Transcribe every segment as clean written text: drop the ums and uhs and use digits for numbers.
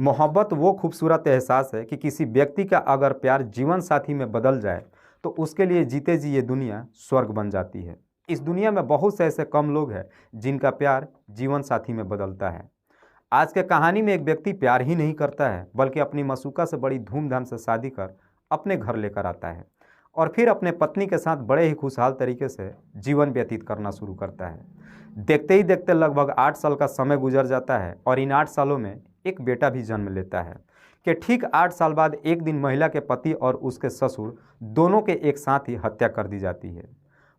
मोहब्बत वो खूबसूरत एहसास है कि किसी व्यक्ति का अगर प्यार जीवन साथी में बदल जाए तो उसके लिए जीते जी ये दुनिया स्वर्ग बन जाती है। इस दुनिया में बहुत से ऐसे कम लोग हैं जिनका प्यार जीवन साथी में बदलता है। आज के कहानी में एक व्यक्ति प्यार ही नहीं करता है बल्कि अपनी मसूका से बड़ी धूमधाम से शादी कर अपने घर लेकर आता है और फिर अपने पत्नी के साथ बड़े ही खुशहाल तरीके से जीवन व्यतीत करना शुरू करता है। देखते ही देखते लगभग 8 साल का समय गुजर जाता है और इन 8 सालों में एक बेटा भी जन्म लेता है कि ठीक 8 साल बाद एक दिन महिला के पति और उसके ससुर दोनों के एक साथ ही हत्या कर दी जाती है।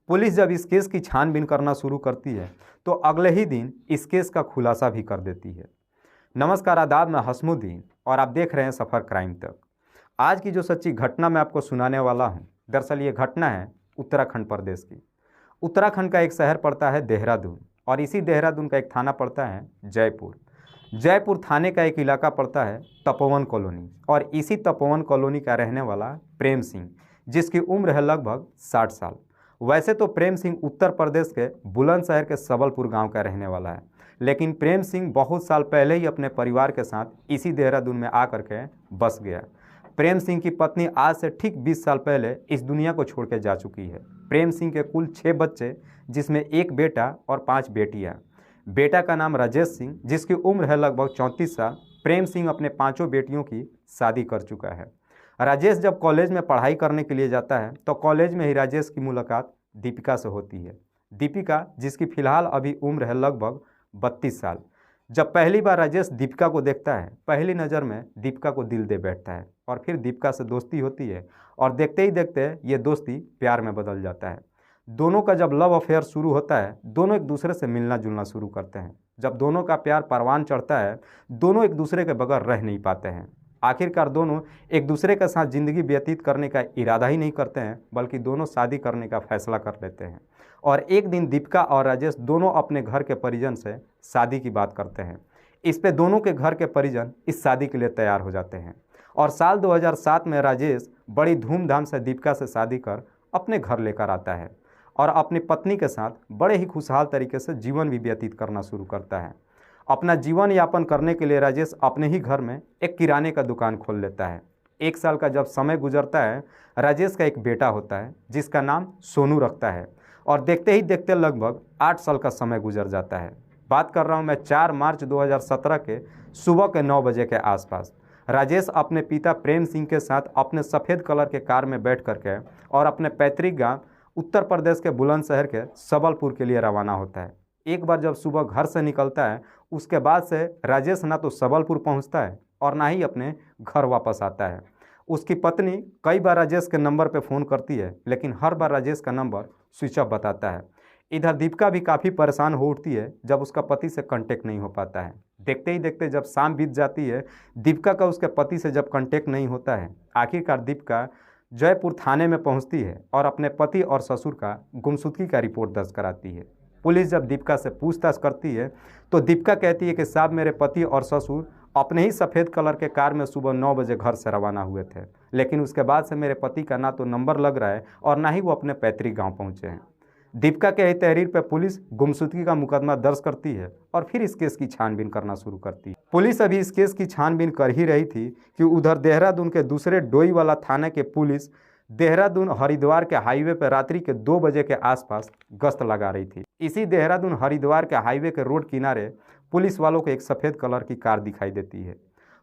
पुलिस जब इस केस की छानबीन करना शुरू करती है तो अगले ही दिन इस केस का खुलासा भी कर देती है। नमस्कार, आदाब, मैं हसमुद्दीन और आप देख रहे हैं सफ़र क्राइम तक। आज की जो सच्ची घटना मैं आपको सुनाने वाला हूं, दरअसल ये घटना है उत्तराखंड प्रदेश की। उत्तराखंड का एक शहर पड़ता है देहरादून और इसी देहरादून का एक थाना पड़ता है जयपुर। जयपुर थाने का एक इलाका पड़ता है तपोवन कॉलोनी और इसी तपोवन कॉलोनी का रहने वाला प्रेम सिंह, जिसकी उम्र है लगभग 60 साल। वैसे तो प्रेम सिंह उत्तर प्रदेश के बुलंदशहर के सबलपुर गांव का रहने वाला है, लेकिन प्रेम सिंह बहुत साल पहले ही अपने परिवार के साथ इसी देहरादून में आकर के बस गया। प्रेम सिंह की पत्नी आज से ठीक 20 साल पहले इस दुनिया को छोड़ के जा चुकी है। प्रेम सिंह के कुल 6 बच्चे, जिसमें एक बेटा और 5 बेटियां। बेटा का नाम राजेश सिंह, जिसकी उम्र है लगभग 34 साल। प्रेम सिंह अपने 5 बेटियों की शादी कर चुका है। राजेश जब कॉलेज में पढ़ाई करने के लिए जाता है तो कॉलेज में ही राजेश की मुलाकात दीपिका से होती है। दीपिका, जिसकी फ़िलहाल अभी उम्र है लगभग 32 साल। जब पहली बार राजेश दीपिका को देखता है, पहली नज़र में दीपिका को दिल दे बैठता है और फिर दीपिका से दोस्ती होती है और देखते ही देखते ये दोस्ती प्यार में बदल जाता है। दोनों का जब लव अफेयर शुरू होता है, दोनों एक दूसरे से मिलना जुलना शुरू करते हैं। जब दोनों का प्यार परवान चढ़ता है, दोनों एक दूसरे के बगैर रह नहीं पाते हैं। आखिरकार दोनों एक दूसरे के साथ ज़िंदगी व्यतीत करने का इरादा ही नहीं करते हैं, बल्कि दोनों शादी करने का फैसला कर लेते हैं। और एक दिन दीपिका और राजेश दोनों अपने घर के परिजन से शादी की बात करते हैं। इस पे दोनों के घर के परिजन इस शादी के लिए तैयार हो जाते हैं और साल 2007 में राजेश बड़ी धूमधाम से दीपिका से शादी कर अपने घर लेकर आता है और अपनी पत्नी के साथ बड़े ही खुशहाल तरीके से जीवन भी व्यतीत करना शुरू करता है। अपना जीवन यापन करने के लिए राजेश अपने ही घर में एक किराने का दुकान खोल लेता है। 1 साल का जब समय गुजरता है, राजेश का एक बेटा होता है जिसका नाम सोनू रखता है और देखते ही देखते लगभग 8 साल का समय गुजर जाता है। बात कर रहा हूँ मैं 4 मार्च 2017 के सुबह के 9 बजे के आसपास। राजेश अपने पिता प्रेम सिंह के साथ अपने सफ़ेद कलर के कार में बैठ करके और अपने पैतृक गांव उत्तर प्रदेश के बुलंदशहर के सबलपुर के लिए रवाना होता है। एक बार जब सुबह घर से निकलता है, उसके बाद से राजेश ना तो सबलपुर पहुंचता है और ना ही अपने घर वापस आता है। उसकी पत्नी कई बार राजेश के नंबर पर फ़ोन करती है, लेकिन हर बार राजेश का नंबर स्विच ऑफ बताता है। इधर दीपिका भी काफ़ी परेशान हो उठती है जब उसका पति से कांटेक्ट नहीं हो पाता है। देखते ही देखते जब शाम बीत जाती है, दीपिका का उसके पति से जब कांटेक्ट नहीं होता है, आखिरकार दीपिका जयपुर थाने में पहुंचती है और अपने पति और ससुर का गुमशुदगी का रिपोर्ट दर्ज कराती है। पुलिस जब दीपिका से पूछताछ करती है तो दीपिका कहती है कि साहब, मेरे पति और ससुर अपने ही सफ़ेद कलर के कार में सुबह 9 बजे घर से रवाना हुए थे, लेकिन उसके बाद से मेरे पति का ना तो नंबर लग रहा है और ना ही वो अपने पैतृक गाँव पहुँचे हैं। दीपिका के ही तहरीर पर पुलिस गुमशुदगी का मुकदमा दर्ज करती है और फिर इस केस की छानबीन करना शुरू करती है। पुलिस अभी इस केस की छानबीन कर ही रही थी कि उधर देहरादून के दूसरे डोईवाला थाने के पुलिस देहरादून हरिद्वार के हाईवे पर रात्रि के 2 बजे के आसपास गश्त लगा रही थी। इसी देहरादून हरिद्वार के हाईवे के रोड किनारे पुलिस वालों को एक सफ़ेद कलर की कार दिखाई देती है।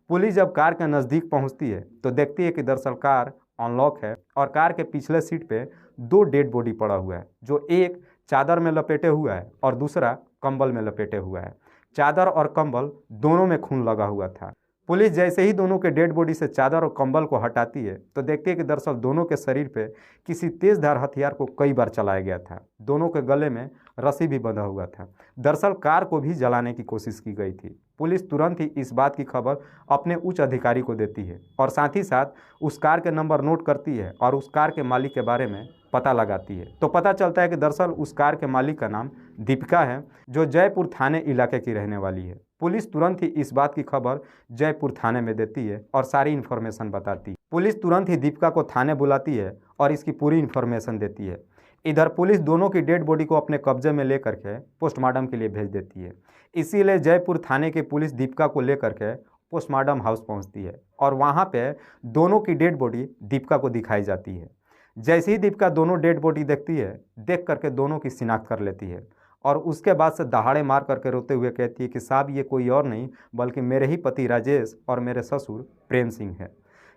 पुलिस जब कार के नज़दीक पहुंचती है तो देखती है कि दरअसल कार अनलॉक है और कार के पिछले सीट पे 2 डेड बॉडी पड़ा हुआ है, जो एक चादर में लपेटे हुआ है और दूसरा कंबल में लपेटे हुआ है। चादर और कंबल दोनों में खून लगा हुआ था। पुलिस जैसे ही दोनों के डेड बॉडी से चादर और कंबल को हटाती है तो देखती है कि दरअसल दोनों के शरीर पे किसी तेज़धार हथियार को कई बार चलाया गया था। दोनों के गले में रस्सी भी बंधा हुआ था। दरअसल कार को भी जलाने की कोशिश की गई थी। पुलिस तुरंत ही इस बात की खबर अपने उच्च अधिकारी को देती है और साथ ही साथ उस कार के नंबर नोट करती है और उस कार के मालिक के बारे में पता लगाती है। तो पता चलता है कि दरअसल उस कार के मालिक का नाम दीपिका है, जो जयपुर थाने इलाके की रहने वाली है। पुलिस तुरंत ही इस बात की खबर जयपुर थाने में देती है और सारी इन्फॉर्मेशन बताती है। पुलिस तुरंत ही दीपिका को थाने बुलाती है और इसकी पूरी इन्फॉर्मेशन देती है। इधर पुलिस दोनों की डेड बॉडी को अपने कब्जे में लेकर के पोस्टमार्टम के लिए भेज देती है। इसीलिए जयपुर थाने की पुलिस दीपिका को लेकर के पोस्टमार्टम हाउस पहुंचती है और वहां पे दोनों की डेड बॉडी दीपिका को दिखाई जाती है। जैसे ही दीपिका दोनों डेड बॉडी देखती है, देख करके दोनों की शिनाख्त कर लेती है और उसके बाद से दहाड़े मार करके रोते हुए कहती है कि साहब ये कोई और नहीं बल्कि मेरे ही पति राजेश और मेरे ससुर प्रेम सिंह है।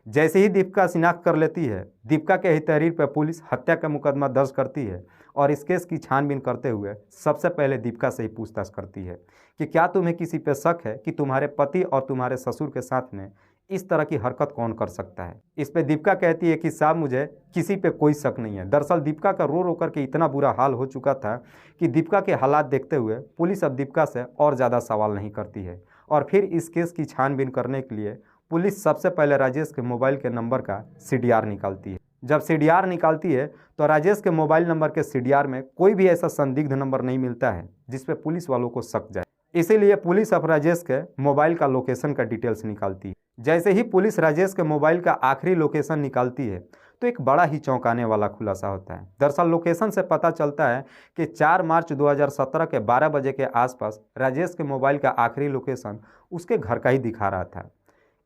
जैसे ही दीपिका शिनाख्त कर लेती है, दीपिका के ही तहरीर पर पुलिस हत्या का मुकदमा दर्ज करती है और इस केस की छानबीन करते हुए सबसे पहले दीपिका से ही पूछताछ करती है कि क्या तुम्हें किसी पे शक है कि तुम्हारे पति और तुम्हारे ससुर के साथ में इस तरह की हरकत कौन कर सकता है। इस पे दीपिका कहती है कि साहब मुझे किसी पे कोई शक नहीं है। दरअसल दीपिका का रो रो करके इतना बुरा हाल हो चुका था कि दीपिका के हालात देखते हुए पुलिस अब दीपिका से और ज़्यादा सवाल नहीं करती है और फिर इस केस की छानबीन करने के लिए पुलिस सबसे पहले राजेश के मोबाइल के नंबर का CDR निकालती है। जब CDR निकालती है तो राजेश के मोबाइल नंबर के CDR में कोई भी ऐसा संदिग्ध नंबर नहीं मिलता है जिस पे पुलिस वालों को शक जाए। इसीलिए पुलिस अब राजेश के मोबाइल का लोकेशन का डिटेल्स निकालती है। जैसे ही पुलिस राजेश के मोबाइल का आखिरी लोकेशन निकालती है तो एक बड़ा ही चौंकाने वाला खुलासा होता है। दरअसल लोकेशन से पता चलता है कि 4 मार्च 2017 के 12 बजे के आसपास राजेश के मोबाइल का आखिरी लोकेशन उसके घर का ही दिखा रहा था।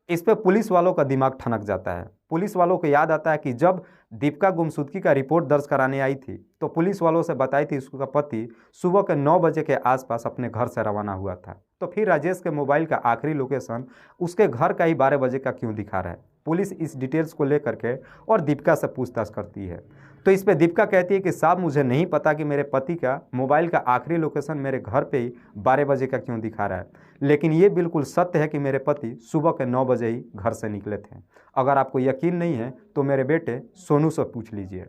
इस पे पुलिस वालों का दिमाग ठनक जाता है। पुलिस वालों को याद आता है कि जब दीपिका गुमशुदगी का रिपोर्ट दर्ज कराने आई थी तो पुलिस वालों से बताई थी उसका पति सुबह के 9 बजे के आसपास अपने घर से रवाना हुआ था। तो फिर राजेश के मोबाइल का आखिरी लोकेशन उसके घर का ही 12 बजे का क्यों दिखा रहा है। पुलिस इस डिटेल्स को लेकर के और दीपिका से पूछताछ करती है। तो इस पे दीपिका कहती है कि साहब मुझे नहीं पता कि मेरे पति का मोबाइल का आखिरी लोकेशन मेरे घर पे ही 12 बजे का क्यों दिखा रहा है, लेकिन ये बिल्कुल सत्य है कि मेरे पति सुबह के 9 बजे ही घर से निकले थे। अगर आपको यकीन नहीं है तो मेरे बेटे सोनू से पूछ लीजिए।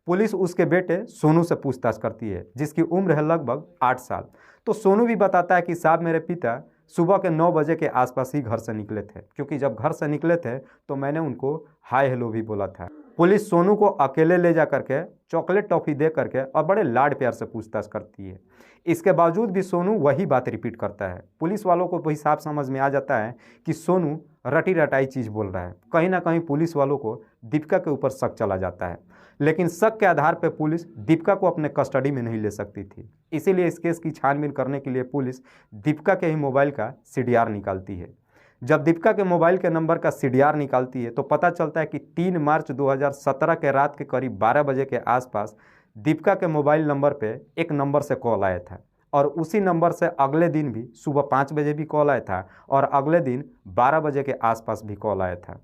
पुलिस उसके बेटे सोनू से पूछताछ करती है जिसकी उम्र है लगभग 8 साल। तो सोनू भी बताता है कि साहब मेरे पिता सुबह के 9 बजे के आसपास ही घर से निकले थे, क्योंकि जब घर से निकले थे तो मैंने उनको हाय हेलो भी बोला था। पुलिस सोनू को अकेले ले जा करके चॉकलेट टॉफ़ी दे करके और बड़े लाड प्यार से पूछताछ करती है। इसके बावजूद भी सोनू वही बात रिपीट करता है। पुलिस वालों को वही साफ समझ में आ जाता है कि सोनू रटी रटाई चीज़ बोल रहा है। कहीं ना कहीं पुलिस वालों को दीपिका के ऊपर शक चला जाता है, लेकिन शक के आधार पर पुलिस दीपिका को अपने कस्टडी में नहीं ले सकती थी। इसीलिए इस केस की छानबीन करने के लिए पुलिस दीपिका के ही मोबाइल का CDR निकालती है। जब दीपिका के मोबाइल के नंबर का CDR निकालती है तो पता चलता है कि 3 मार्च 2017 के रात के करीब 12 बजे के आसपास दीपिका के मोबाइल नंबर पे एक नंबर से कॉल आया था और उसी नंबर से अगले दिन भी सुबह 5 बजे भी कॉल आया था और अगले दिन 12 बजे के आसपास भी कॉल आया था।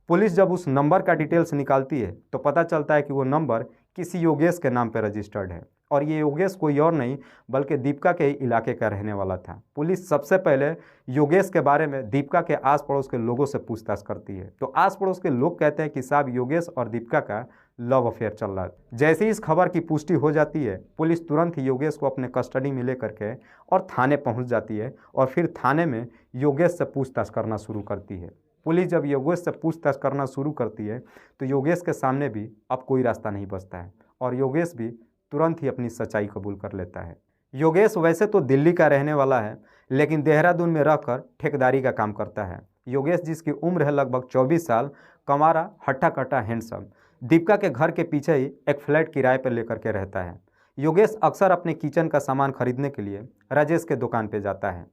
पुलिस जब उस नंबर का डिटेल्स निकालती है तो पता चलता है कि वो नंबर किसी योगेश के नाम पर रजिस्टर्ड है और ये योगेश कोई और नहीं बल्कि दीपिका के ही इलाके का रहने वाला था। पुलिस सबसे पहले योगेश के बारे में दीपिका के आस पड़ोस के लोगों से पूछताछ करती है। तो आस पड़ोस के लोग कहते हैं कि साहब योगेश और दीपिका का लव अफेयर चल रहा है। जैसे ही इस खबर की पुष्टि हो जाती है पुलिस तुरंत ही योगेश को अपने कस्टडी में लेकर के और थाने पहुँच जाती है और फिर थाने में योगेश से पूछताछ करना शुरू करती है। पुलिस जब योगेश से पूछताछ करना शुरू करती है तो योगेश के सामने भी अब कोई रास्ता नहीं बचता है और योगेश भी तुरंत ही अपनी सच्चाई कबूल कर लेता है। योगेश वैसे तो दिल्ली का रहने वाला है लेकिन देहरादून में रहकर ठेकेदारी का काम करता है। योगेश जिसकी उम्र है लगभग 24 साल, कमारा, हट्टा कट्टा, हैंडसम, दीपिका के घर के पीछे ही एक फ्लैट किराए पर लेकर के रहता है। योगेश अक्सर अपने किचन का सामान खरीदने के लिए राजेश के दुकान पर जाता है।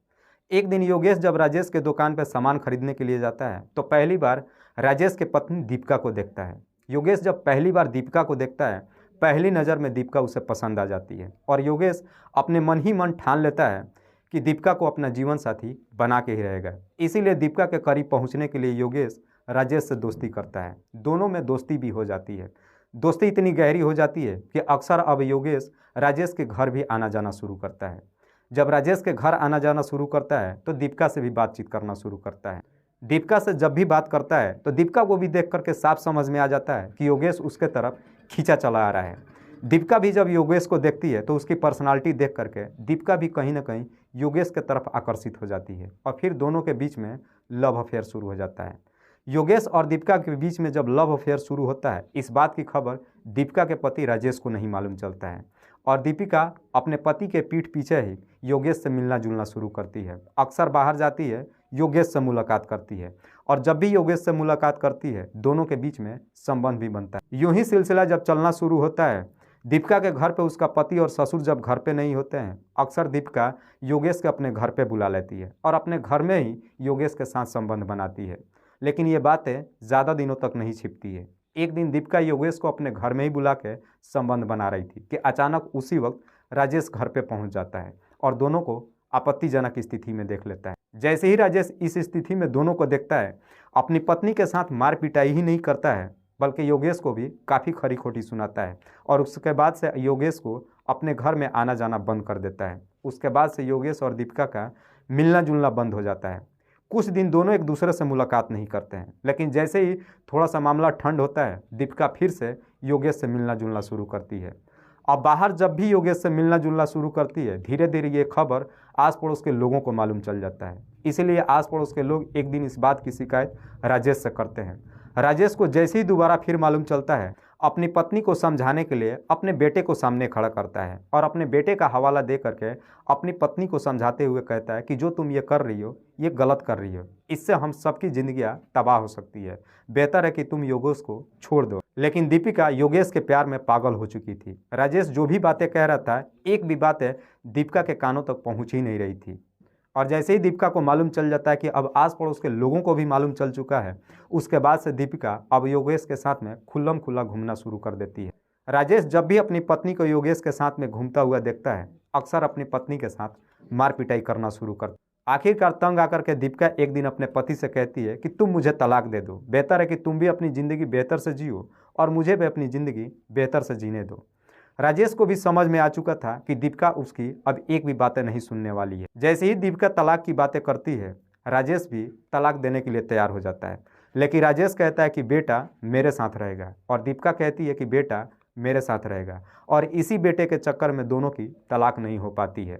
एक दिन योगेश जब राजेश के दुकान पर सामान खरीदने के लिए जाता है तो पहली बार राजेश के पत्नी दीपिका को देखता है। योगेश जब पहली बार दीपिका को देखता है, पहली नज़र में दीपिका उसे पसंद आ जाती है और योगेश अपने मन ही मन ठान लेता है कि दीपिका को अपना जीवन साथी बना के ही रहेगा। इसीलिए दीपिका के करीब पहुंचने के लिए योगेश राजेश से दोस्ती करता है। दोनों में दोस्ती भी हो जाती है। दोस्ती इतनी गहरी हो जाती है कि अक्सर अब योगेश राजेश के घर भी आना जाना शुरू करता है। जब राजेश के घर आना जाना शुरू करता है तो दीपिका से भी बातचीत करना शुरू करता है। दीपिका से जब भी बात करता है तो दीपिका को भी देख करके साफ समझ में आ जाता है कि योगेश उसके तरफ खींचा चला आ रहा है। दीपिका भी जब योगेश को देखती है तो उसकी पर्सनालिटी देख करके दीपिका भी कहीं ना कहीं योगेश के तरफ आकर्षित हो जाती है और फिर दोनों के बीच में लव अफेयर शुरू हो जाता है। योगेश और दीपिका के बीच में जब लव अफेयर शुरू होता है, इस बात की खबर दीपिका के पति राजेश को नहीं मालूम चलता है और दीपिका अपने पति के पीठ पीछे ही योगेश से मिलना जुलना शुरू करती है। अक्सर बाहर जाती है, योगेश से मुलाकात करती है और जब भी योगेश से मुलाकात करती है दोनों के बीच में संबंध भी बनता है। यूं ही सिलसिला जब चलना शुरू होता है, दीपिका के घर पे उसका पति और ससुर जब घर पे नहीं होते हैं, अक्सर दीपिका योगेश के अपने घर पे बुला लेती है और अपने घर में ही योगेश के साथ संबंध बनाती है। लेकिन ये बातें ज़्यादा दिनों तक नहीं छिपती है। एक दिन दीपिका योगेश को अपने घर में ही बुला के संबंध बना रही थी कि अचानक उसी वक्त राजेश घर पे पहुंच जाता है और दोनों को आपत्तिजनक स्थिति में देख लेता है। जैसे ही राजेश इस स्थिति में दोनों को देखता है, अपनी पत्नी के साथ मार पिटाई ही नहीं करता है बल्कि योगेश को भी काफ़ी खरी खोटी सुनाता है और उसके बाद से योगेश को अपने घर में आना जाना बंद कर देता है। उसके बाद से योगेश और दीपिका का मिलना जुलना बंद हो जाता है। कुछ दिन दोनों एक दूसरे से मुलाकात नहीं करते हैं, लेकिन जैसे ही थोड़ा सा मामला ठंड होता है, दीपिका फिर से योगेश से मिलना जुलना शुरू करती है। अब बाहर जब भी योगेश से मिलना जुलना शुरू करती है, धीरे धीरे ये खबर आस पड़ोस के लोगों को मालूम चल जाता है। इसीलिए आस पड़ोस के लोग एक दिन इस बात की शिकायत राजेश से करते हैं। राजेश को जैसे ही दोबारा फिर मालूम चलता है, अपनी पत्नी को समझाने के लिए अपने बेटे को सामने खड़ा करता है और अपने बेटे का हवाला दे करके अपनी पत्नी को समझाते हुए कहता है कि जो तुम ये कर रही हो ये गलत कर रही हो, इससे हम सबकी जिंदगियां तबाह हो सकती है, बेहतर है कि तुम योगेश को छोड़ दो। लेकिन दीपिका योगेश के प्यार में पागल हो चुकी थी। राजेश जो भी बातें कह रहा था, एक भी बातें दीपिका के कानों तक पहुंच ही नहीं रही थी। और जैसे ही दीपिका को मालूम चल जाता है कि अब आस पड़ोस के लोगों को भी मालूम चल चुका है, उसके बाद से दीपिका अब योगेश के साथ में खुल्लम खुल्ला घूमना शुरू कर देती है। राजेश जब भी अपनी पत्नी को योगेश के साथ में घूमता हुआ देखता है, अक्सर अपनी पत्नी के साथ मार पिटाई करना शुरू करता है। आखिरकार तंग आकर के दीपिका एक दिन अपने पति से कहती है कि तुम मुझे तलाक दे दो, बेहतर है कि तुम भी अपनी ज़िंदगी बेहतर से जियो और मुझे भी अपनी ज़िंदगी बेहतर से जीने दो। राजेश को भी समझ में आ चुका था कि दीपिका उसकी अब एक भी बातें नहीं सुनने वाली है। जैसे ही दीपिका तलाक की बातें करती है, राजेश भी तलाक देने के लिए तैयार हो जाता है। लेकिन राजेश कहता है कि बेटा मेरे साथ रहेगा और दीपिका कहती है कि बेटा मेरे साथ रहेगा, और इसी बेटे के चक्कर में दोनों की तलाक नहीं हो पाती है।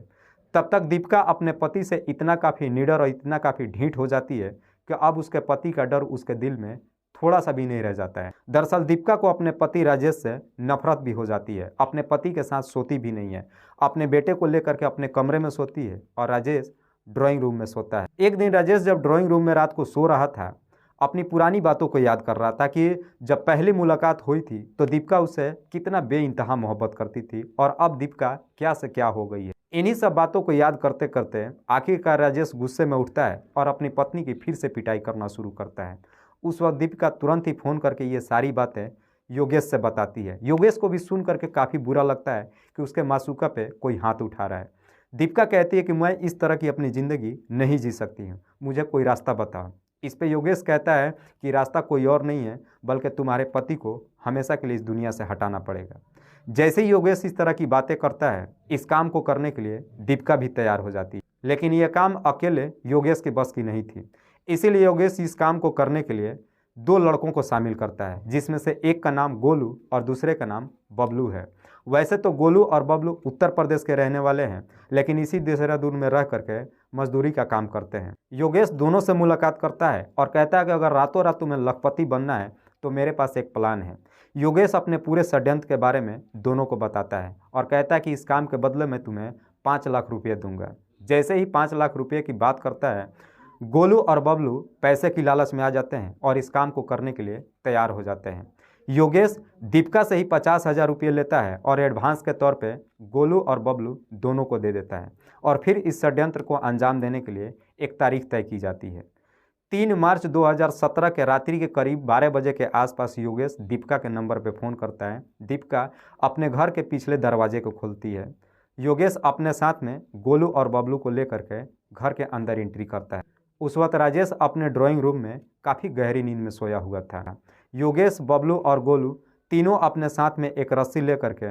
तब तक दीपिका अपने पति से इतना काफ़ी निडर और इतना काफ़ी ढीठ हो जाती है कि अब उसके पति का डर उसके दिल में थोड़ा सा भी नहीं रह जाता है। दरअसल दीपिका को अपने पति राजेश से नफरत भी हो जाती है, अपने पति के साथ सोती भी नहीं है, अपने बेटे को लेकर के अपने कमरे में सोती है और राजेश ड्राइंग रूम में सोता है। एक दिन राजेश जब ड्राइंग रूम में रात को सो रहा था, अपनी पुरानी बातों को याद कर रहा था कि जब पहली मुलाकात हुई थी तो दीपिका उससे कितना बेइंतहा मोहब्बत करती थी और अब दीपिका क्या से क्या हो गई है। इन्हीं सब बातों को याद करते करते आखिरकार राजेश गुस्से में उठता है और अपनी पत्नी की फिर से पिटाई करना शुरू करता है। उस वक्त दीपिका तुरंत ही फ़ोन करके ये सारी बातें योगेश से बताती है। योगेश को भी सुन करके काफ़ी बुरा लगता है कि उसके मासूका पे कोई हाथ उठा रहा है। दीपिका कहती है कि मैं इस तरह की अपनी ज़िंदगी नहीं जी सकती हूँ, मुझे कोई रास्ता बताओ। इस पे योगेश कहता है कि रास्ता कोई और नहीं है बल्कि तुम्हारे पति को हमेशा के लिए इस दुनिया से हटाना पड़ेगा। जैसे ही योगेश इस तरह की बातें करता है, इस काम को करने के लिए दीपिका भी तैयार हो जाती है। लेकिन यह काम अकेले योगेश की बस की नहीं थी, इसीलिए योगेश इस काम को करने के लिए दो लड़कों को शामिल करता है, जिसमें से एक का नाम गोलू और दूसरे का नाम बबलू है। वैसे तो गोलू और बबलू उत्तर प्रदेश के रहने वाले हैं, लेकिन इसी देहरादून में रह करके मजदूरी का काम करते हैं। योगेश दोनों से मुलाकात करता है और कहता है कि अगर रातों रात तुम्हें लखपति बनना है तो मेरे पास एक प्लान है। योगेश अपने पूरे षड्यंत्र के बारे में दोनों को बताता है और कहता है कि इस काम के बदले में तुम्हें 5 लाख रुपये दूंगा। जैसे ही 5 लाख रुपये की बात करता है, गोलू और बबलू पैसे की लालच में आ जाते हैं और इस काम को करने के लिए तैयार हो जाते हैं। योगेश दीपिका से ही 50,000 रुपये लेता है और एडवांस के तौर पे गोलू और बबलू दोनों को दे देता है और फिर इस षड्यंत्र को अंजाम देने के लिए एक तारीख तय की जाती है। 3 मार्च 2017 के रात्रि के करीब 12 बजे के आसपास योगेश दीपिका के नंबर पर फ़ोन करता है। दीपिका अपने घर के पिछले दरवाजे को खोलती है। योगेश अपने साथ में गोलू और बबलू को लेकर के घर के अंदर एंट्री करता है। उस वक्त राजेश अपने ड्राइंग रूम में काफ़ी गहरी नींद में सोया हुआ था। योगेश, बबलू और गोलू तीनों अपने साथ में एक रस्सी लेकर के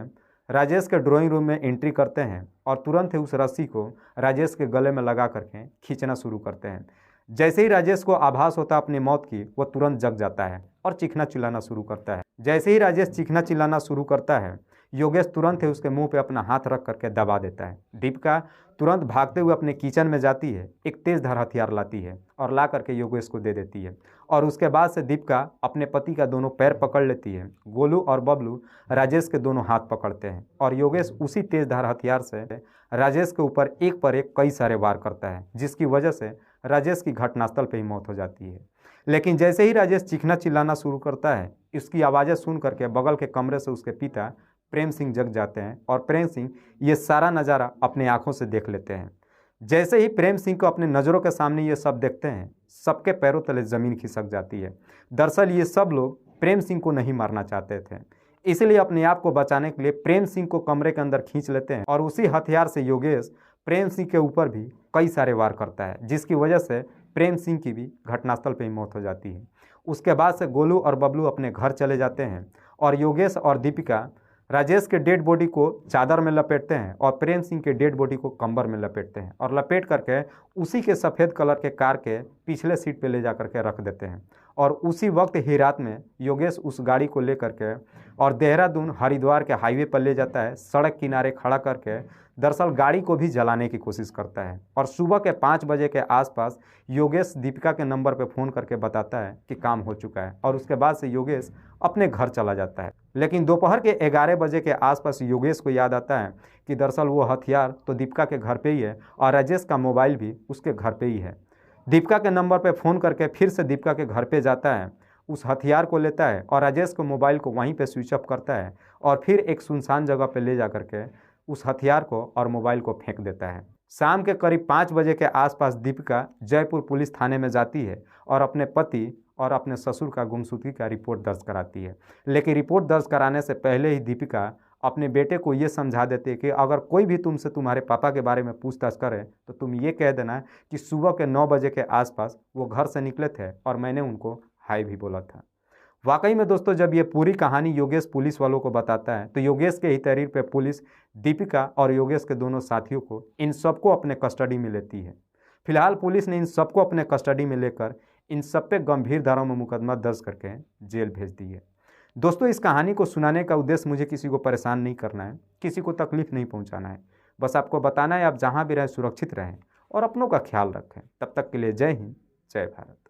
राजेश के ड्राइंग रूम में एंट्री करते हैं और तुरंत ही उस रस्सी को राजेश के गले में लगा करके खींचना शुरू करते हैं। जैसे ही राजेश को आभास होता है अपनी मौत की, वो तुरंत जग जाता है और चीखना चिल्लाना शुरू करता है। जैसे ही राजेश चीखना चिल्लाना शुरू करता है, योगेश तुरंत ही उसके मुंह पे अपना हाथ रख करके दबा देता है। दीपिका तुरंत भागते हुए अपने किचन में जाती है, एक तेज धार हथियार लाती है और ला करके योगेश को दे देती है और उसके बाद से दीपिका अपने पति का दोनों पैर पकड़ लेती है। गोलू और बबलू राजेश के दोनों हाथ पकड़ते हैं और योगेश उसी तेज धार हथियार से राजेश के ऊपर एक पर एक कई सारे वार करता है, जिसकी वजह से राजेश की घटनास्थल पर ही मौत हो जाती है। लेकिन जैसे ही राजेश चीखना चिल्लाना शुरू करता है, इसकी आवाज़ें सुन करके बगल के कमरे से उसके पिता प्रेम सिंह जग जाते हैं और प्रेम सिंह ये सारा नज़ारा अपने आंखों से देख लेते हैं। जैसे ही प्रेम सिंह को अपने नज़रों के सामने ये सब देखते हैं, सबके पैरों तले ज़मीन खिसक जाती है। दरअसल ये सब लोग प्रेम सिंह को नहीं मारना चाहते थे, इसलिए अपने आप को बचाने के लिए प्रेम सिंह को कमरे के अंदर खींच लेते हैं और उसी हथियार से योगेश प्रेम सिंह के ऊपर भी कई सारे वार करता है, जिसकी वजह से प्रेम सिंह की भी घटनास्थल पर ही मौत हो जाती है। उसके बाद से गोलू और बबलू अपने घर चले जाते हैं और योगेश और दीपिका राजेश के डेड बॉडी को चादर में लपेटते हैं और प्रेम सिंह के डेड बॉडी को कंबर में लपेटते हैं और लपेट करके उसी के सफ़ेद कलर के कार के पिछले सीट पे ले जा करके रख देते हैं। और उसी वक्त ही रात में योगेश उस गाड़ी को ले करके और देहरादून हरिद्वार के हाईवे पर ले जाता है, सड़क किनारे खड़ा करके दरअसल गाड़ी को भी जलाने की कोशिश करता है। और सुबह के 5 बजे के आसपास योगेश दीपिका के नंबर पर फ़ोन करके बताता है कि काम हो चुका है और उसके बाद से योगेश अपने घर चला जाता है। लेकिन दोपहर के 11 बजे के आसपास योगेश को याद आता है कि दरअसल वो हथियार तो दीपिका के घर पे ही है और राजेश का मोबाइल भी उसके घर पे ही है। दीपिका के नंबर पे फ़ोन करके फिर से दीपिका के घर पे जाता है, उस हथियार को लेता है और राजेश के मोबाइल को वहीं पे स्विच ऑफ करता है और फिर एक सुनसान जगह पे ले जा करके उस हथियार को और मोबाइल को फेंक देता है। शाम के करीब 5 बजे के आसपास दीपिका जयपुर पुलिस थाने में जाती है और अपने पति और अपने ससुर का गुमशुदगी का रिपोर्ट दर्ज कराती है। लेकिन रिपोर्ट दर्ज कराने से पहले ही दीपिका अपने बेटे को ये समझा देती है कि अगर कोई भी तुमसे तुम्हारे पापा के बारे में पूछताछ करे तो तुम ये कह देना कि सुबह के 9 बजे के आसपास वो घर से निकले थे और मैंने उनको हाय भी बोला था। वाकई में दोस्तों, जब ये पूरी कहानी योगेश पुलिस वालों को बताता है तो योगेश के ही तहरीर पे पुलिस दीपिका और योगेश के दोनों साथियों को इन सबको अपने कस्टडी में लेती है। फिलहाल पुलिस ने इन सबको अपने कस्टडी में लेकर इन सब पे गंभीर धाराओं में मुकदमा दर्ज करके जेल भेज दी है। दोस्तों, इस कहानी को सुनाने का उद्देश्य मुझे किसी को परेशान नहीं करना है, किसी को तकलीफ नहीं पहुंचाना है। बस आपको बताना है आप जहां भी रहें सुरक्षित रहें और अपनों का ख्याल रखें। तब तक के लिए जय हिंद, जय भारत।